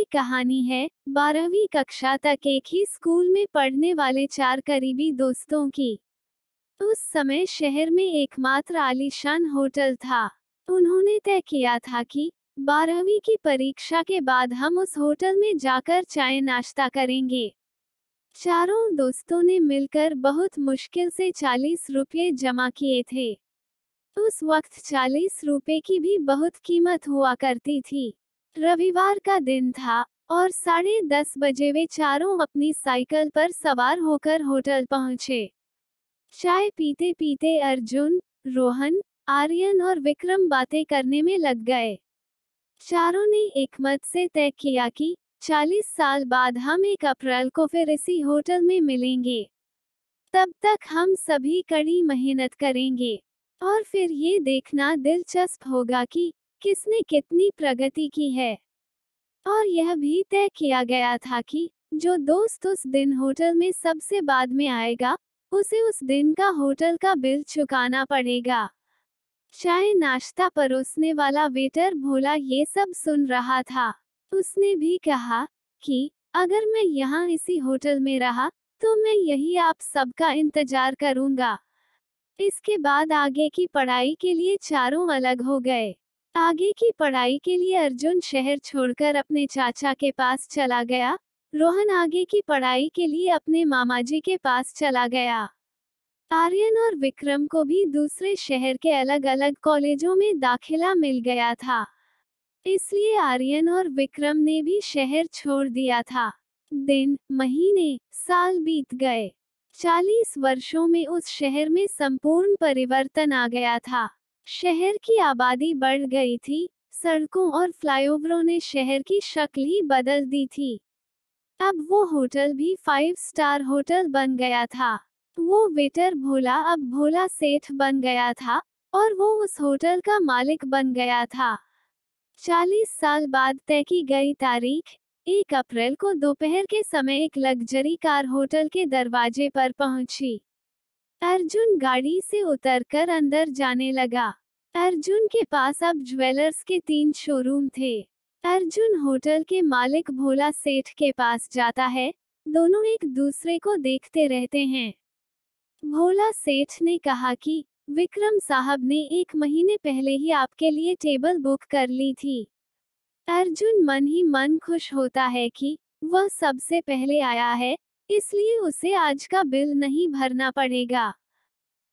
ये कहानी है 12वीं कक्षा तक एक ही स्कूल में पढ़ने वाले 4 करीबी दोस्तों की। उस समय शहर में एकमात्र आलीशान होटल था। उन्होंने तय किया था कि 12वीं की परीक्षा के बाद हम उस होटल में जाकर चाय नाश्ता करेंगे। चारों दोस्तों ने मिलकर बहुत मुश्किल से 40 रुपये जमा किए थे। उस वक्त 40 रुपए की भी बहुत कीमत हुआ करती थी। रविवार का दिन था और 10:30 बजे वे चारों अपनी साइकिल पर सवार होकर होटल पहुंचे। चाय पीते पीते अर्जुन, रोहन, आर्यन और विक्रम बातें करने में लग गए। चारों ने एकमत से तय किया कि 40 साल बाद हम 1 अप्रैल को फिर इसी होटल में मिलेंगे। तब तक हम सभी कड़ी मेहनत करेंगे और फिर ये देखना दिलचस्प होगा कि किसने कितनी प्रगति की है। और यह भी तय किया गया था कि जो दोस्त उस दिन होटल में सबसे बाद में आएगा, उसे उस दिन का होटल का बिल चुकाना पड़ेगा। चाय नाश्ता परोसने वाला वेटर भोला ये सब सुन रहा था। उसने भी कहा कि अगर मैं यहाँ इसी होटल में रहा तो मैं यही आप सबका इंतजार करूंगा। इसके बाद आगे की पढ़ाई के लिए चारों अलग हो गए। आगे की पढ़ाई के लिए अर्जुन शहर छोड़कर अपने चाचा के पास चला गया। रोहन आगे की पढ़ाई के लिए अपने मामाजी के पास चला गया। आर्यन और विक्रम को भी दूसरे शहर के अलग अलग कॉलेजों में दाखिला मिल गया था। इसलिए आर्यन और विक्रम ने भी शहर छोड़ दिया था। दिन, महीने, साल बीत गए। 40 वर्षों में उस शहर में संपूर्ण परिवर्तन आ गया था। शहर की आबादी बढ़ गई थी। सड़कों और फ्लाईओवरों ने शहर की शक्ल ही बदल दी थी। अब वो होटल भी 5 स्टार होटल बन गया था। वो वेटर भोला अब भोला सेठ बन गया था और वो उस होटल का मालिक बन गया था। 40 साल बाद तय की गई तारीख 1 अप्रैल को दोपहर के समय एक लग्जरी कार होटल के दरवाजे पर पहुंची। अर्जुन गाड़ी से उतरकर अंदर जाने लगा। अर्जुन के पास अब ज्वेलर्स के 3 शोरूम थे। अर्जुन होटल के मालिक भोला सेठ के पास जाता है। दोनों एक दूसरे को देखते रहते हैं। भोला सेठ ने कहा कि विक्रम साहब ने 1 महीने पहले ही आपके लिए टेबल बुक कर ली थी। अर्जुन मन ही मन खुश होता है कि वह सबसे पहले आया है, इसलिए उसे आज का बिल नहीं भरना पड़ेगा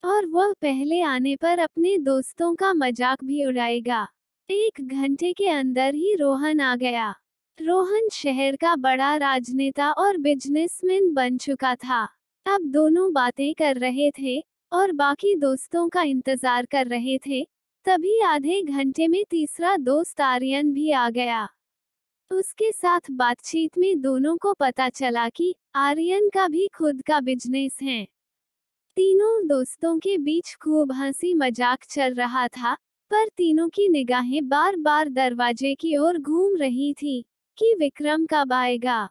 और वह पहले आने पर अपने दोस्तों का मजाक भी उड़ाएगा। 1 घंटे के अंदर ही रोहन आ गया। रोहन शहर का बड़ा राजनेता और बिजनेसमैन बन चुका था। अब दोनों बातें कर रहे थे और बाकी दोस्तों का इंतजार कर रहे थे। तभी आधे घंटे में तीसरा दोस्त आर्यन भी आ गया। उसके साथ बातचीत में दोनों को पता चला कि आर्यन का भी खुद का बिजनेस है। तीनों दोस्तों के बीच खूब हंसी मजाक चल रहा था, पर तीनों की निगाहें बार बार दरवाजे की ओर घूम रही थी कि विक्रम कब आएगा।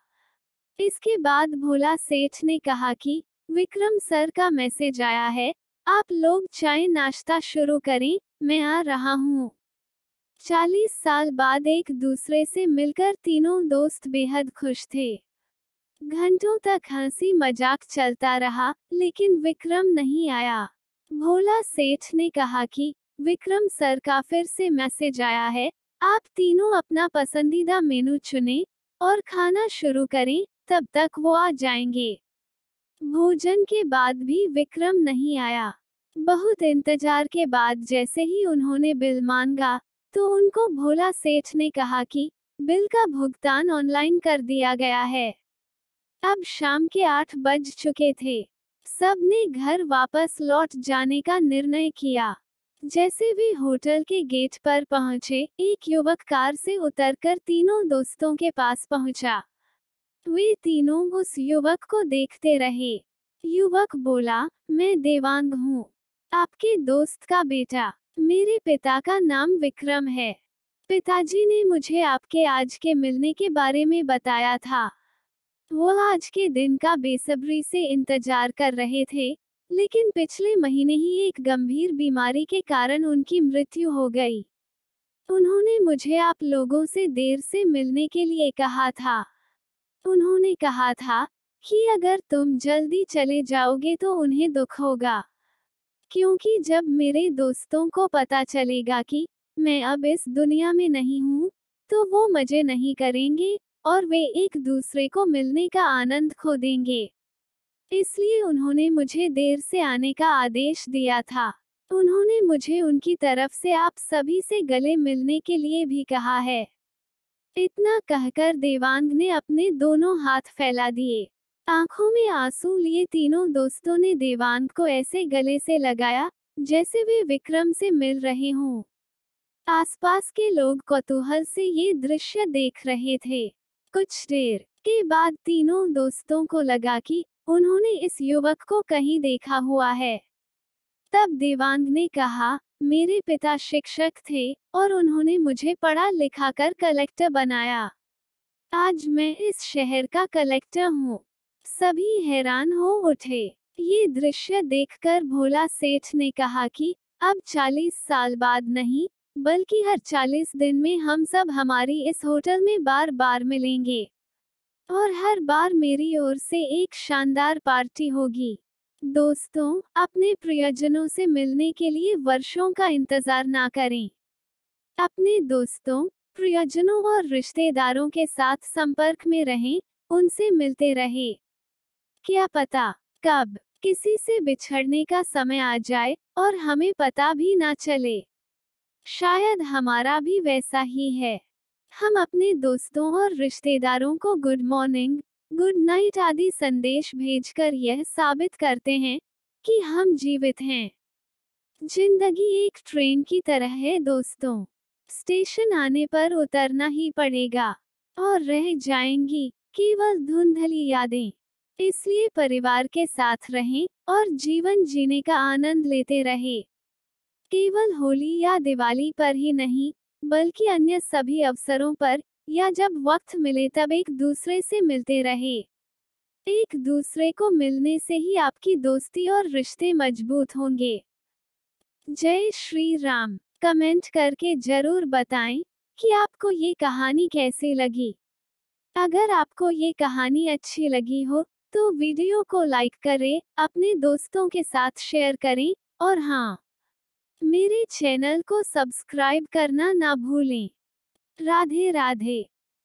इसके बाद भोला सेठ ने कहा कि विक्रम सर का मैसेज आया है, आप लोग चाय नाश्ता शुरू करें, मैं आ रहा हूँ। 40 साल बाद एक दूसरे से मिलकर तीनों दोस्त बेहद खुश थे। घंटों तक हंसी मजाक चलता रहा, लेकिन विक्रम नहीं आया। भोला सेठ ने कहा कि विक्रम सर का फिर से मैसेज आया है, आप तीनों अपना पसंदीदा मेनू चुनें और खाना शुरू करें, तब तक वो आ जाएंगे। भोजन के बाद भी विक्रम नहीं आया। बहुत इंतजार के बाद जैसे ही उन्होंने बिल मांगा, तो उनको भोला सेठ ने कहा कि बिल का भुगतान ऑनलाइन कर दिया गया है। अब शाम के 8 बज चुके थे। सबने घर वापस लौट जाने का निर्णय किया। जैसे वे होटल के गेट पर पहुंचे, एक युवक कार से उतरकर तीनों दोस्तों के पास पहुंचा। वे तीनों उस युवक को देखते रहे। युवक बोला, मैं देवांग हूँ, आपके दोस्त का बेटा। मेरे पिता का नाम विक्रम है। पिताजी ने मुझे आपके आज के मिलने के बारे में बताया था। वो आज के दिन का बेसब्री से इंतजार कर रहे थे, लेकिन पिछले महीने ही एक गंभीर बीमारी के कारण उनकी मृत्यु हो गई। उन्होंने मुझे आप लोगों से देर से मिलने के लिए कहा था। उन्होंने कहा था कि अगर तुम जल्दी चले जाओगे तो उन्हें दुख होगा, क्योंकि जब मेरे दोस्तों को पता चलेगा कि मैं अब इस दुनिया में नहीं हूँ, तो वो मजे नहीं करेंगे और वे एक दूसरे को मिलने का आनंद खो देंगे। इसलिए उन्होंने मुझे देर से आने का आदेश दिया था। उन्होंने मुझे उनकी तरफ से आप सभी से गले मिलने के लिए भी कहा है। इतना कहकर देवांग ने अपने दोनों हाथ फैला दिए। आंखों में आंसू लिए तीनों दोस्तों ने देवांग को ऐसे गले से लगाया जैसे वे विक्रम से मिल रहे हों। आसपास के लोग कौतूहल से ये दृश्य देख रहे थे। कुछ देर के बाद तीनों दोस्तों को लगा कि उन्होंने इस युवक को कहीं देखा हुआ है। तब देवांग ने कहा, मेरे पिता शिक्षक थे और उन्होंने मुझे पढ़ा लिखा कर कलेक्टर बनाया। आज मैं इस शहर का कलेक्टर हूँ। सभी हैरान हो उठे। ये दृश्य देखकर भोला सेठ ने कहा कि अब 40 साल बाद नहीं, बल्कि हर 40 दिन में हम सब हमारी इस होटल में बार बार मिलेंगे और हर बार मेरी ओर से एक शानदार पार्टी होगी। दोस्तों, अपने प्रियजनों से मिलने के लिए वर्षों का इंतजार ना करें। अपने दोस्तों, प्रियजनों और रिश्तेदारों के साथ संपर्क में रहें, उनसे मिलते रहें। क्या पता कब किसी से बिछड़ने का समय आ जाए और हमें पता भी ना चले। शायद हमारा भी वैसा ही है। हम अपने दोस्तों और रिश्तेदारों को गुड मॉर्निंग, गुड नाइट आदि संदेश भेजकर यह साबित करते हैं कि हम जीवित हैं। जिंदगी एक ट्रेन की तरह है दोस्तों। स्टेशन आने पर उतरना ही पड़ेगा और रह जाएंगी केवल धुंधली यादें। इसलिए परिवार के साथ रहें और जीवन जीने का आनंद लेते रहें। केवल होली या दिवाली पर ही नहीं, बल्कि अन्य सभी अवसरों पर या जब वक्त मिले तब एक दूसरे से मिलते रहे। एक दूसरे को मिलने से ही आपकी दोस्ती और रिश्ते मजबूत होंगे। जय श्री राम। कमेंट करके जरूर बताएं कि आपको ये कहानी कैसी लगी। अगर आपको ये कहानी अच्छी लगी हो तो वीडियो को लाइक करें, अपने दोस्तों के साथ शेयर करें और हाँ, मेरे चैनल को सब्सक्राइब करना ना भूलें। राधे राधे।